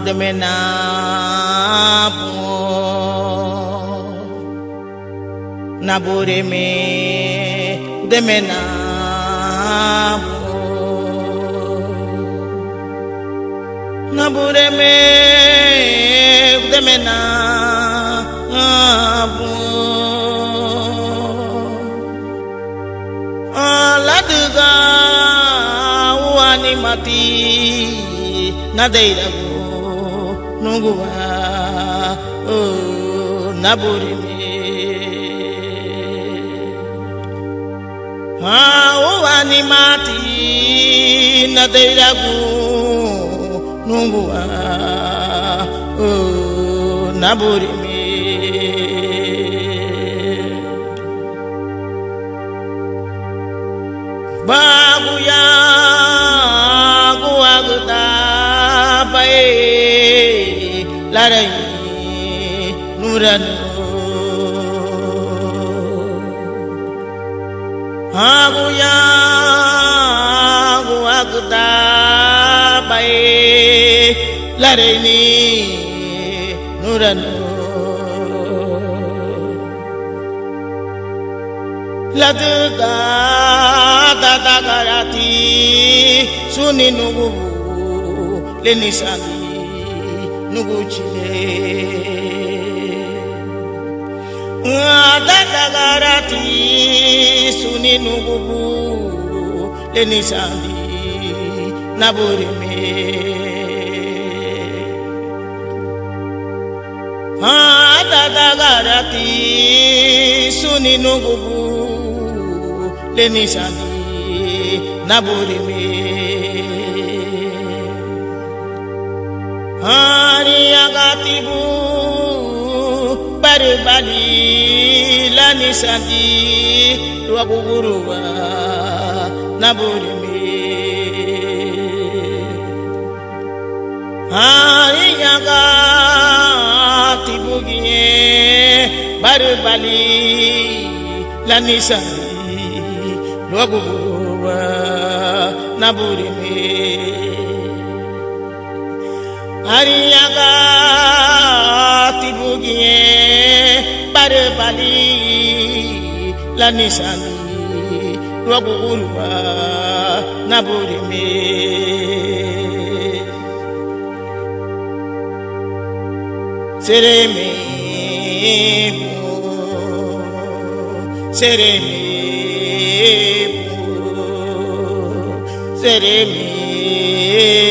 udemena nabure me udemena nabure me udemena aladuga wani mati nadeiragu nunguwa nabure me wani mati nadeiragu nunguwa nabure me babu ya guagda bae larai nuranu babu ya guagda bae larai ni nuranu laduga dada garati suni nugu leni sani nugu chile dada garati suni nugu leni sani nabure me dada garati suni nugu leni sani nabure me hari agatibu barbali lani sani ruaguguruwa nabure me hari agatibu gie barbali lani sani ruaguguruwa nabure me hariyaga tibugie barbali lanisani ruaguguruwa nabure me sereme sereme